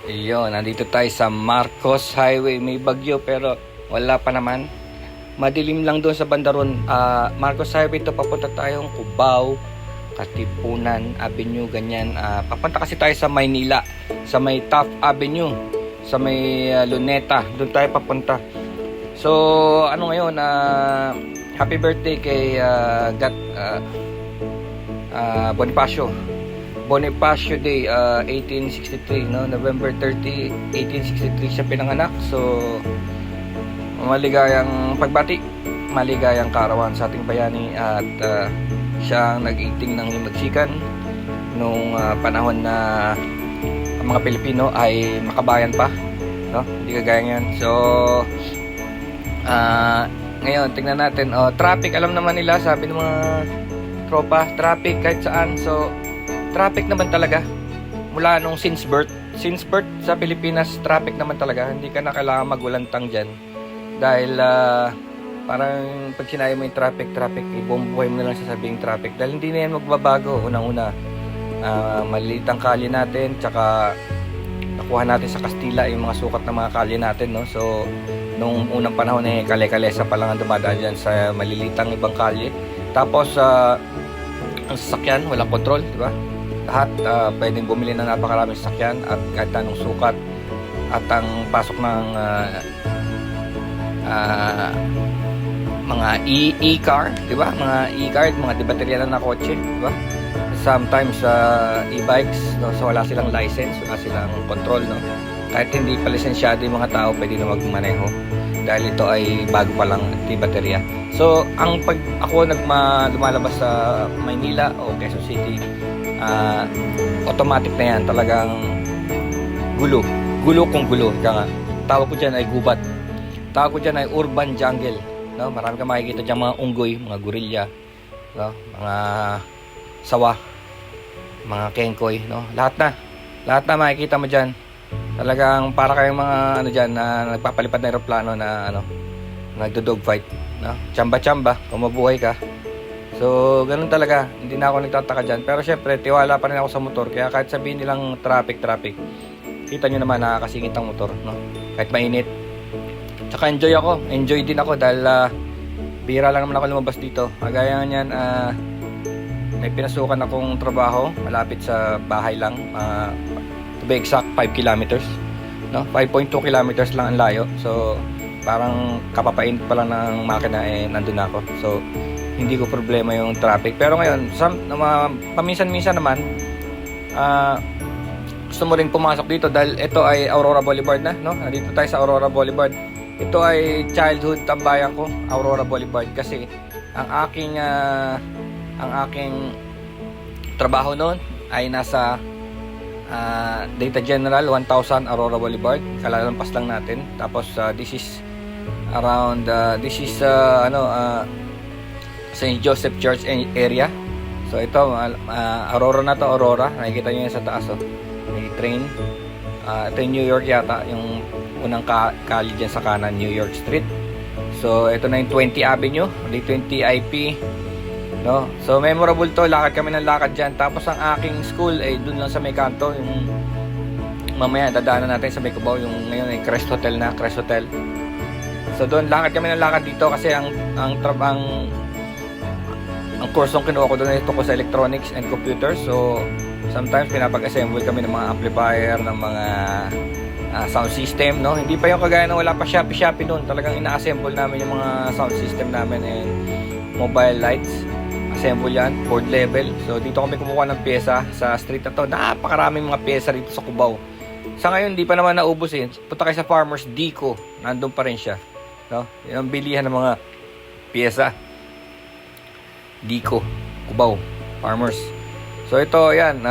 Iyon, nandito tayo sa Marcos Highway. May bagyo pero wala pa naman. Madilim lang doon sa bandaron. Marcos Highway to, papunta tayong Cubao, Katipunan Avenue, ganyan. Papunta kasi tayo sa Maynila, sa may Taft Avenue, sa may Luneta. Doon tayo papunta. So, ano ngayon? Happy birthday kay Bonifacio Day, 1863, no? November 30, 1863 siya pinanganak. So, maligayang pagbati, maligayang kaarawan sa ating bayani. At siya ang nag-iting ng himagsikan nung panahon na ang mga Pilipino ay makabayan pa, no? Hindi kagaya ngayon. So, ngayon tingnan natin. Traffic, alam naman nila, sabi ng mga tropa, traffic kahit saan. So, traffic naman talaga mula nung since birth sa Pilipinas. Traffic naman talaga, hindi ka na kailangan magulantang dyan dahil parang pag sinabi mo yung traffic, ibong buhay mo na lang sasabing traffic dahil hindi na yan magbabago. Unang-una, maliit ang kalye natin, tsaka nakuha natin sa Kastila yung mga sukat ng mga kalye natin, no? So nung unang panahon kale-kalesa pa lang ang dumadaan dyan sa malilitang ibang kalye. Tapos ang sasakyan walang control, di ba? Lahat pwedeng bumili ng napakaraming sasakyan at kahit anong sukat. At ang pasok ng mga e-car, di ba? Mga e-car, mga debaterya na kotse, di ba? Sometimes e-bikes, no? So wala silang license, wala silang control, no? Kahit hindi pa lisensyado yung mga tao, pwede na magmaneho dahil ito ay bago pa lang baterya. So ang pag ako lumalabas sa Maynila o Quezon City, automatic na yan, talagang gulo kung gulo. Kaya nga, tawag ko dyan ay gubat, tawag ko dyan ay urban jungle, no? Marami kang makikita dyan mga unggoy, mga gorilla, no? Mga sawa, mga kengkoy, no? Lahat na makikita mo dyan. Talagang para kayong mga ano dyan na nagpapalipad na aeroplano na nagdo-dogfight, no? Tsamba-tsamba kung mabuhay ka. So, ganun talaga. Hindi na ako nagtataka dyan. Pero syempre, tiwala pa rin ako sa motor. Kaya kahit sabihin nilang traffic, kita nyo naman nakakasingit ang motor, no? Kahit mainit. Tsaka enjoy din ako dahil bihira lang naman ako lumabas dito. Kagaya niyan, may pinasukan akong trabaho malapit sa bahay lang. To be exact, 5 kilometers, no? 5.2 kilometers lang ang layo. So parang kapapain pa lang ng makina nandun na ako. So hindi ko problema yung traffic. Pero ngayon paminsan-minsan naman gusto mo rin pumasok dito dahil ito ay Aurora Boulevard na, no? Nandito tayo sa Aurora Boulevard. Ito ay childhood tambayan ko, Aurora Boulevard, kasi ang aking trabaho noon ay nasa Data General 1000 Aurora Boulevard. Kalalampas lang natin. Tapos this is around St. Joseph Church area. So ito Aurora na to, Aurora. Nakikita nyo yan sa taas, may train. Ito yung New York yata, yung unang kali dyan sa kanan, New York Street. So ito na yung 20 Avenue, di 20 IP, no? So memorable to, lakad kami ng lakad dyan. Tapos ang aking school ay dun lang sa may kanto. Yung mamaya dadaanan natin sa may Cubao, yung ngayon ay Crest Hotel na, Crest Hotel. So doon lakad kami ng lakad dito kasi ang kursong kinuha ko doon ay tungkol sa electronics and computers. So sometimes pinapag-assemble kami ng mga amplifier, ng mga sound system, no? Hindi pa yung kagaya na wala pa Shopee noon. Talagang ina-assemble namin yung mga sound system namin and mobile lights. Assemble yan, board level. So dito kami kumukuha ng pyesa sa street na to. Napakaraming mga pyesa dito sa Cubao. Sa ngayon, hindi pa naman naubos eh. Punta kayo sa Farmers Dico, nandun pa rin siya, no? Yan ang bilihan ng mga pyesa. Dico, Cubao, Farmers. So ito, yan,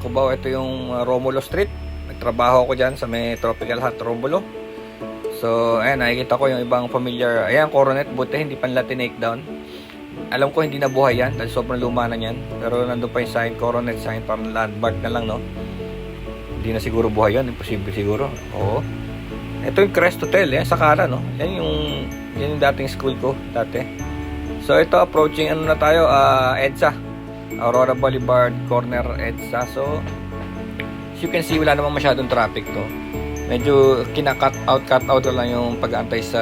Cubao, ito yung Romulo Street. Nagtrabaho ako dyan sa may Tropical Hut Romulo. So ayan, nakikita ko yung ibang familiar. Ayan, Coronet, buti hindi pa nila tinake down. Alam ko hindi na buhay yan dahil sobrang luma na yan. Pero nandun pa yung sign, Coronet sign, parang landmark na lang, no? Hindi na siguro buhay yan, imposible siguro. Oo. Ito yung Crest Hotel, sa kanan, no? Yan yung dating school ko dati. So ito, approaching ano na tayo, EDSA, Aurora Boulevard corner, EDSA. So As you can see, wala namang masyadong traffic to. Medyo cut out lang yung pag-aantay sa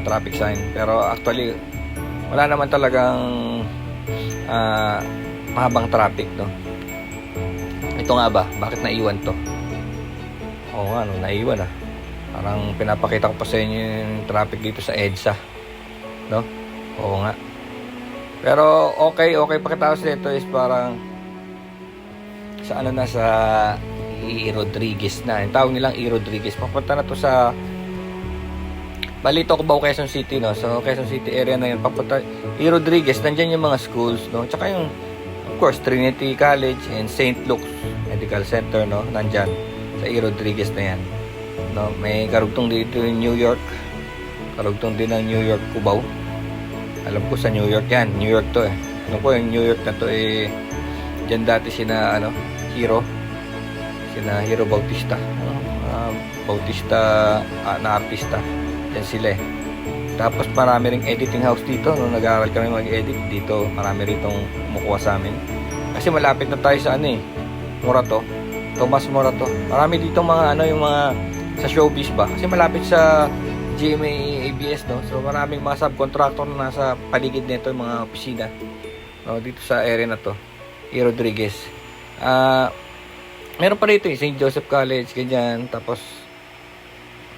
traffic sign. Pero actually, wala naman talagang mahabang traffic, no? Ito nga ba? Bakit naiwan to? Oo nga, no, naiwan Parang pinapakita ko pa sa inyo yung traffic dito sa EDSA, no? Oo nga. Pero okay pakitapos nito is parang sa sa E. Rodriguez na. Yung tawag nilang E. Rodriguez. Papunta na to sa Balito, Cubao, Quezon City, no? So, Quezon City area na yun. Papunta E. Rodriguez, nandyan yung mga schools, no? Tsaka yung, of course, Trinity College and St. Luke's Medical Center, no? Nandyan sa E. Rodriguez na yan. No? May karugtong dito yung New York. Karugtong din ng New York, Cubao. Alam ko sa New York yan. New York to Alam ko yung New York na to dyan dati sina, Hero Bautista, Bautista na artista. Yan sila Tapos marami ring editing house dito. Nung nag-aaral kami mag-edit dito, marami ritong kumukuha sa amin. Kasi malapit na tayo sa Morato. Tomas Morato. Marami dito mga yung mga sa showbiz ba? Kasi malapit sa GMA ABS, no? So maraming mga subcontractor na nasa paligid nito, yung mga opisina. No, dito sa area na to. E. Rodriguez. Meron pa rito St. Joseph College, ganyan. Tapos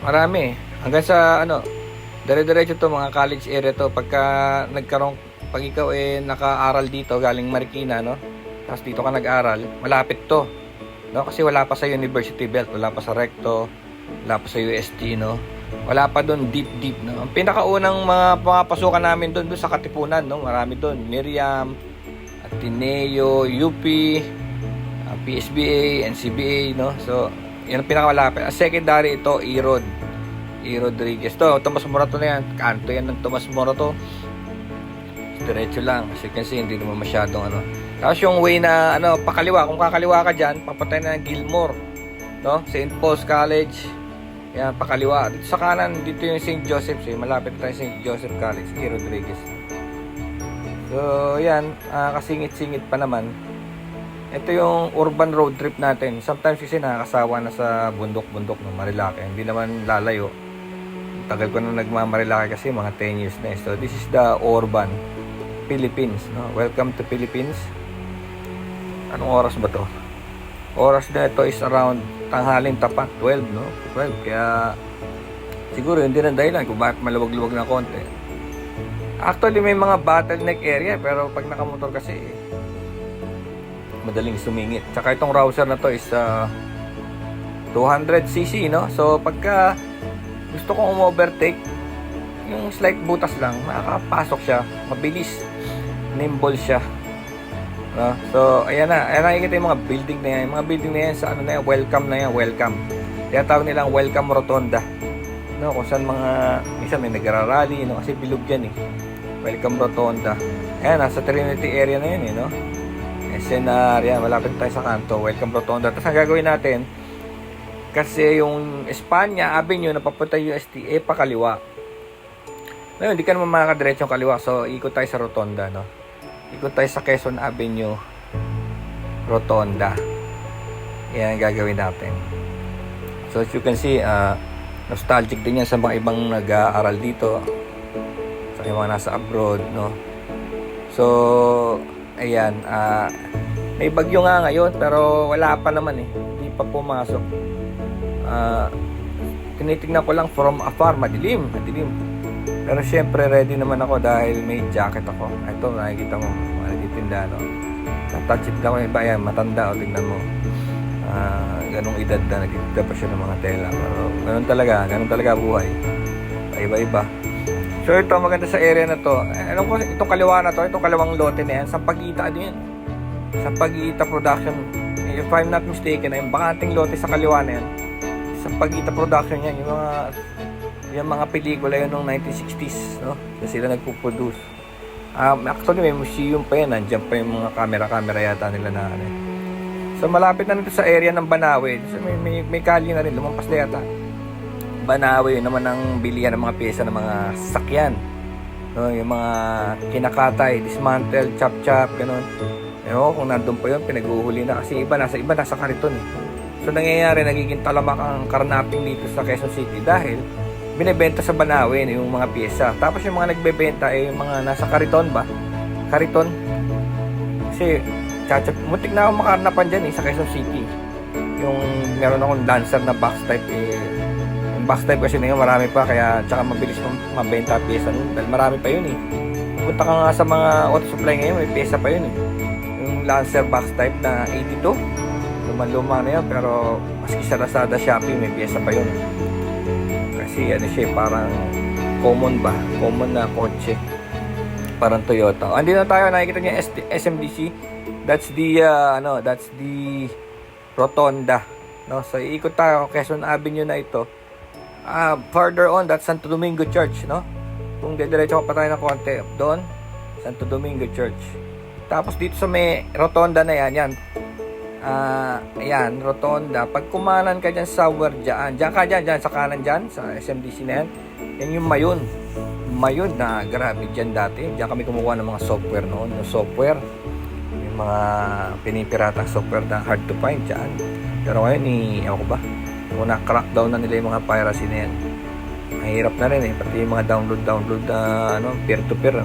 marami hanggang sa dire-diretso to mga college area to. Pag ikaw naka-aral dito galing Marikina, no? Tapos dito ka nag-aral, malapit to, no? Kasi wala pa sa University Belt, wala pa sa Recto, wala pa sa UST, no? Wala pa doon deep, no? Ang pinakaunang mga pumapasukan namin doon sa Katipunan, no? Marami doon, Miriam, Ateneo, UP, PSBA, NCBA, no? So, yan ang pinakamalapit. Ang secondary ito, E. Rodriguez. Tomas Morato na yan. Kanto yan ng Tomas Morato. Diretso lang. Kasi hindi naman masyadong Tapos yung way na, pakaliwa. Kung kakaliwa ka dyan, papatay na ng Gilmore. No? St. Paul's College. Yan, pakaliwa. Dito sa kanan, dito yung St. Joseph's. Malapit tayo St. Joseph College, E. Rodriguez. So, yan. Kasingit-singit pa naman. Ito yung urban road trip natin. Sometimes kasi nakakasawa na sa bundok-bundok ng Marilake. Hindi naman lalayo. Tagal ko na nagmamarilake kasi mga 10 years na. So this is the urban Philippines, no? Welcome to Philippines. Anong oras ba to? Oras na ito is around tanghaling tapat, 12, no? 12. Kaya siguro hindi na dahilan kung bakit maluwag-luwag na konti. Actually may mga bottleneck area, pero pag nakamotor kasi madaling sumingit. Tsaka itong Rouser na to is 200cc, no? So pagka gusto kong overtake, yung slight butas lang, makakapasok siya, mabilis, nimble siya, no? So ayan nakikita yung mga building na yan. Yung mga building na yan sa welcome na yan, welcome. Kaya tawag nilang welcome rotonda, no? Kung saan minsan may nagrarally, no? Kasi bilog yan welcome rotonda. Ayan, nasa Trinity area na yun, no? SNR, yan, malapit tayo sa kanto, welcome rotonda. Tapos ang gagawin natin, kasi yung Espanya Avenue na papunta UST, pakaliwa. Ngayon, hindi ka naman makakadiretsyong kaliwa, so ikot tayo sa rotonda, no? Ikot tayo sa Quezon Avenue rotonda. Yan ang gagawin natin. So as you can see, nostalgic din yan sa mga ibang nag-aaral dito, sa mga nasa abroad, no? So ayan, may bagyo nga ngayon pero wala pa naman hindi pa pumasok. Tinitignan ko lang from afar, madilim. Pero syempre ready naman ako dahil may jacket ako. Ito nakikita mo, nagtitinda, no? Tatouch ko iba yan, matanda, tingnan mo. Ganong edad na nagtitinda pa siya ng mga tela. Pero ganun talaga buhay. Iba-iba. So ito, maganda sa area na to. Alam ko, itong kaliwa na to, itong kaliwang lote na yan, Sampaguita din yan. Sampaguita Production. If I'm not mistaken, yung bakanting lote sa kaliwa na yan, Sampaguita Production yan. Yung mga pelikula yun noong 1960s, no? So sila nagpo-produce. Actually, may museum pa yan. Nandiyan pa yung mga camera yata nila na So malapit na nito sa area ng Banawe. So, may kalye na rin, lumampas na yata. Banawe, yun naman ang bilihan ng mga pyesa ng mga sasakyan, no? Yung mga kinakatay, dismantle, chop, ganun. Kung nandun pa yun, pinag-uhuli na kasi nasa kariton. So nangyayari, nagiging talamak ang karnaping dito sa Quezon City dahil binebenta sa Banawin yung mga pyesa. Tapos yung mga nagbebenta ay yung mga nasa Kariton ba? Kariton. Kasi mutik na akong makarnapan dyan sa Quezon City. Yung meron akong Lancer na box type yung box type kasi ngayon marami pa, kaya tsaka mabilis mabenta pyesa nun dahil marami pa yun Punta ka nga sa mga auto supply ngayon, may pyesa pa yun yung Lancer box type na 82, lumang-luma na yun, pero maski sa Lazada, Shopee, may pyesa pa yun kasi siya parang common na kotse, parang Toyota. Andito na tayo, nakikita niyo SMDC. That's the Rotonda, no? So iikot tayo Quezon Avenue na ito. Further on, that's Santo Domingo Church, no? Kung didiretso pa tayo ng konti doon, Santo Domingo Church. Tapos dito sa may Rotonda na yan. Ayan, Rotonda. Pag kumanan ka dyan sa diyan ka dyan sa kanan dyan, sa SMDC na yan. Yan yung Mayon na grabe dyan dati. Diyan kami kumukuha ng mga software noon. Yung software, yung mga pinipiratang software na hard to find dyan. Pero ngayon, ako ba? Kung na-crackdown na nila yung mga piracy na yan. Mahirap na rin pati yung mga download na peer-to-peer.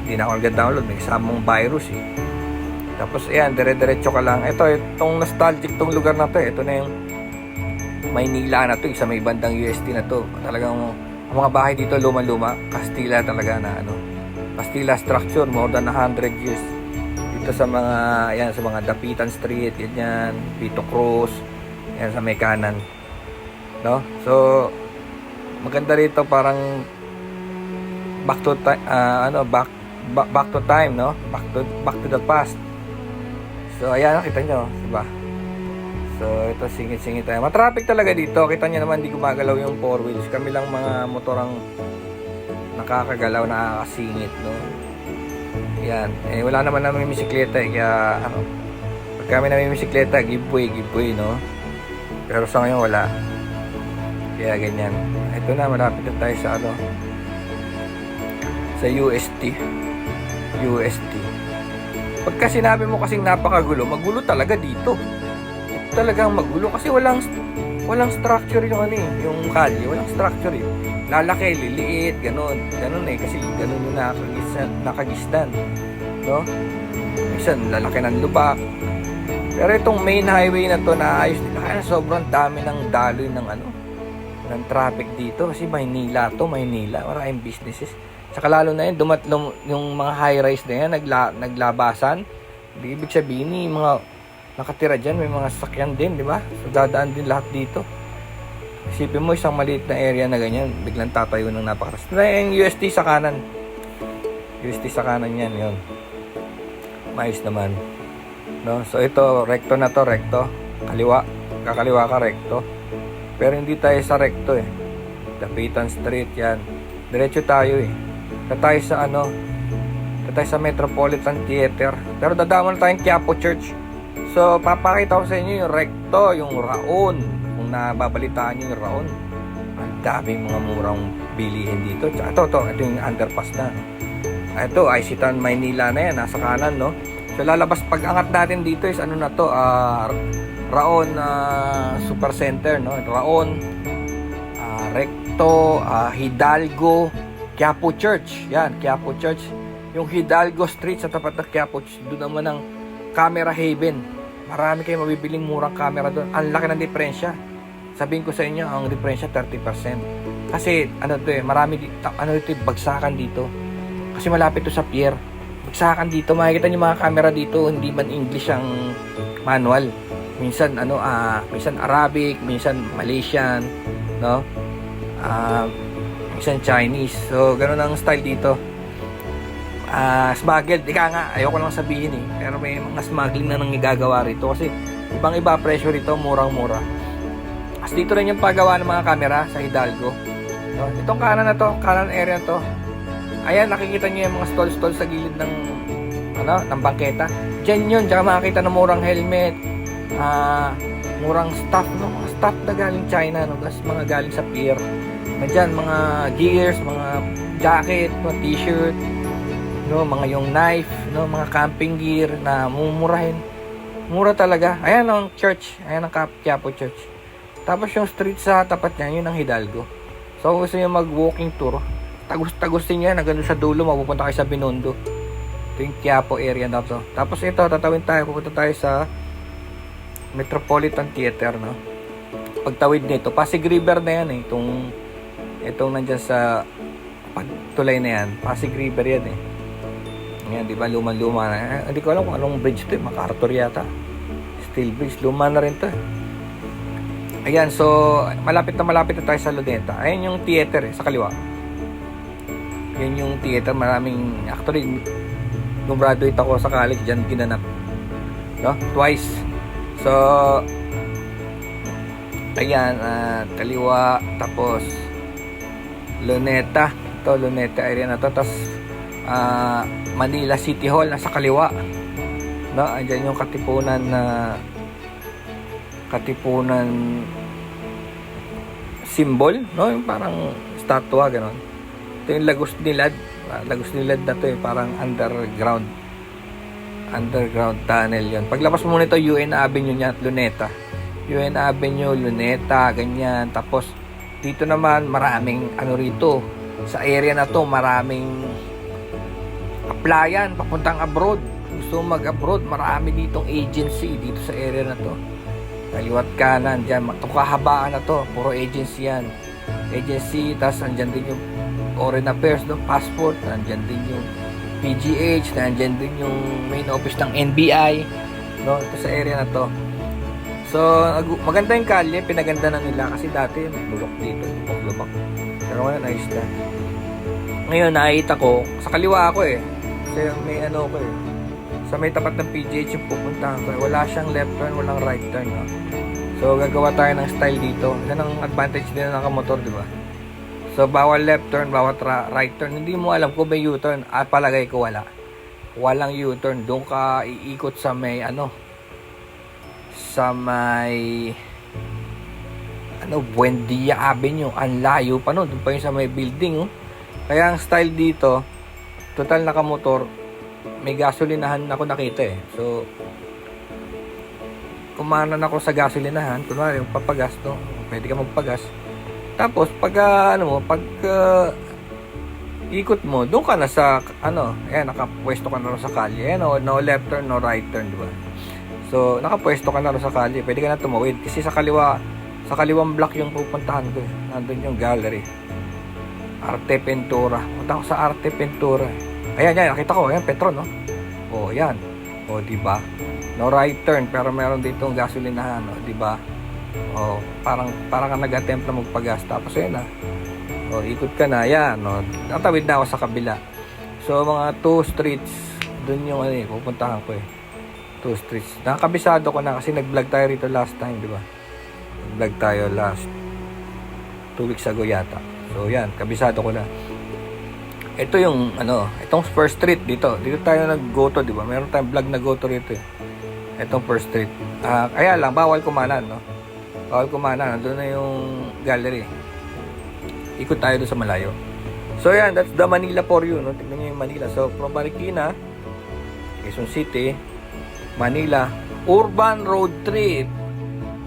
Hindi na ako nag-download. May kasamang virus Tapos ayan, dire-diretso ka lang. Itong nostalgic tong lugar na to. Ito na yung Maynila na to, sa may bandang UST na to. Talagang ang mga bahay dito luma-luma, Kastila talaga na Kastila structure, more than 100 years. Dito sa mga Dapitan Street, ganyan, Vito Cruz, yan sa may kanan. No? So maganda rito, parang back to time, no? Back to the past. So ayan, nakita nyo, diba? So ito, singit-singit tayo. Matraffic talaga dito. Kita nyo naman, di gumagalaw yung four wheels. Kami lang mga motorang nakakagalaw, nakakasingit, no? Yan. Wala naman namin bisikleta kaya pag kami namin bisikleta, giveaway, no? Pero sa ngayon wala. Kaya ganyan. Ito na, malapit na tayo sa sa UST. Pagka sinabi mo kasing napakagulo, magulo talaga dito. Talagang magulo kasi walang structure yung yung kalye, walang structure lalaki, liliit, ganun kasi ganun yung nakagisnan, no? Minsan lalaki ng lubak. Pero itong main highway na to, naayos nila, kaya sobrang dami ng daloy ng traffic dito kasi Maynila, maraming businesses. Saka lalo na yun, yung mga high-rise na yan, naglabasan. Ibig sabihin, yung mga nakatira dyan, may mga sasakyan din, di ba? So, dadaan din lahat dito. Isipin mo, isang maliit na area na ganyan, biglang tatayo ng napakaras. Yung UST sa kanan. Yun. Mais naman. No? So, ito, recto na to, recto. Kaliwa. Kakaliwa ka, recto. Pero hindi tayo sa recto Dapitan Street, yan. Diretso tayo tayo sa Metropolitan Theater. Pero dadama na tayong Quiapo Church. So papakita ko sa inyo yung recto, yung Raon. Kung nababalitaan nyo yung Raon, ang daming mga murang bilihin dito. Ito yung underpass na. Ito, Isitan, Maynila na yan, nasa kanan, no? So lalabas, pag angat natin dito is Raon Super Center, no? Raon, recto, Hidalgo, Quiapo Church. Yan, Quiapo Church. Yung Hidalgo Street sa tapat ng Quiapo Church, doon naman ang Camera Haven. Marami kayong mabibiling murang camera doon. Ang laki ng diferensya. Sabihin ko sa inyo, ang diferensya 30%. Kasi marami bagsakan dito. Kasi malapit to sa pier. Bagsakan dito, makikita niyo mga camera dito, hindi man English ang manual. Minsan minsan Arabic, minsan Malaysian, no? Minsan Chinese. So ganun ang style dito. Smuggled, ayoko lang sabihin pero may mga smuggling na nangyayagawa rito kasi ibang iba presyo rito, murang-mura. As dito rin yung paggawa ng mga camera sa Hidalgo. So, itong kanan na to, kanan area na to. Ayan, nakikita niyo yung mga stall sa gilid ng bangketa. Diyan yun, tsaka makikita ng murang helmet, murang stuff, no? Mga stuff na galing China, no? Plus mga galing sa pier. Nandiyan, mga gears, mga jacket, mga t-shirt, no? Mga yung knife, no? Mga camping gear na mumurahin. Mura talaga. Ayan ang church. Ayan ang Quiapo Church. Tapos yung street sa tapat niya, yun ang Hidalgo. So kung gusto nyo mag-walking tour, tagos-tagos din yan. Hanggang sa dulo, mapupunta kayo sa Binondo. Ito yung Quiapo area na to. Tapos ito, tatawin tayo. Pupunta tayo sa Metropolitan Theater, no? Pagtawid nito, Pasig River na yan eh. Itong nandyan sa pagtulay na yan. Pasig River yan eh. Yan, di ba? Luma-luma na. Hindi ko alam kung anong bridge to eh. MacArthur yata. Steel bridge. Luma na rin to eh. Ayan, so malapit na tayo sa Luneta. Ayan yung theater eh, sa kaliwa. Yan yung theater. Maraming, actually, nung graduate ako sa college, dyan ginanap. No? Twice. So, ayan, kaliwa, tapos Luneta. Ito, Luneta area na to. Tapos, Manila City Hall nasa kaliwa, no? Andiyan yung katipunan symbol, no? Yung parang statwa ganon. Ito yung Lagos Nilad na to eh, parang underground tunnel yun. Paglabas mo nito, UN Avenue niya at Luneta. UN Avenue, Luneta, ganyan. Tapos dito naman maraming rito sa area na to, maraming applyan, papuntang abroad. Gusto mag-abroad, marami ditong agency dito sa area na to. Kaliwat kanan, dyan, itong kahabaan na to, puro agency yan. Agency, tas andyan din yung foreign affairs, no? Passport, andyan din yung PGH, andyan din yung main office ng NBI, no? Ito sa area na to. So, maganda yung kalye, pinaganda na nila kasi dati bulok dito, lubak. Pero ngayon, ayos na. Ngayon, nakita ko, sa kaliwa ako eh. Kasi may ko eh. Sa may tapat ng PGH yung pupuntahan ko eh. Wala siyang left turn, walang right turn. No? So, gagawa tayo ng style dito. Yan ang advantage din ng nakamotor, di ba? So, bawal left turn, bawal right turn. Hindi mo alam kung may U-turn. Palagay ko wala. Walang U-turn. Doon ka iikot sa may sa may Buendia Avenue. Ang layo pa no. Doon pa yung sa may building. Oh. Kaya ang style dito, total nakamotor, may gasolinahan ako nakita eh. So, kumanan ako sa gasolinahan, kunwari yung papagas, no? Pwede ka magpagas. Tapos, pag ikot mo, doon ka na sa, ayan, nakapwesto ka na rin sa kalye. Ayan, no left turn, no right turn, diba? So, nakapwesto ka na rin sa kalye. Pwede ka na tumawid. Kasi sa kaliwang block yung pupuntahan ko eh. Nandun yung gallery. Arte Pintura. Punta ko sa Arte Pintura. Ayan, nakita ko. Ayan, Petron, no? O, yan. O, diba? No right turn, pero meron ditong gasolinahan, no? Diba? O, parang ka nag-attempt na magpagas. Tapos, ayan na. O, ikot ka na. Ayan, no? Natawid na ako sa kabila. So, mga 2 streets, dun yung, pupuntahan ko eh. 2 streets. Nakakabisado ko na kasi nag-vlog tayo rito last time, diba? Nag-vlog tayo last 2 weeks ago yata. So, yan. Kabisado ko na. Ito yung, itong first street dito. Dito tayo nag-go-to, di ba? Meron tayong vlog na go-to rito eh. Itong first street. Kaya lang, bawal kumanan, no? Bawal kumanan. Doon na yung gallery. Ikot tayo doon sa malayo. So, yan. That's the Manila for you, no? Tignan nyo yung Manila. So, from Marikina, Quezon City, Manila, urban road trip.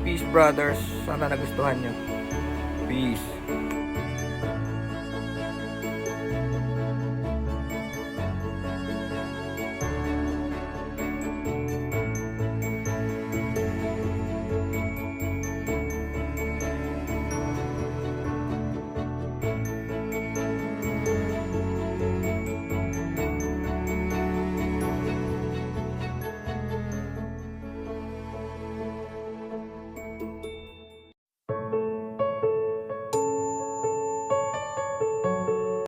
Peace, brothers. Sana nagustuhan nyo. Peace.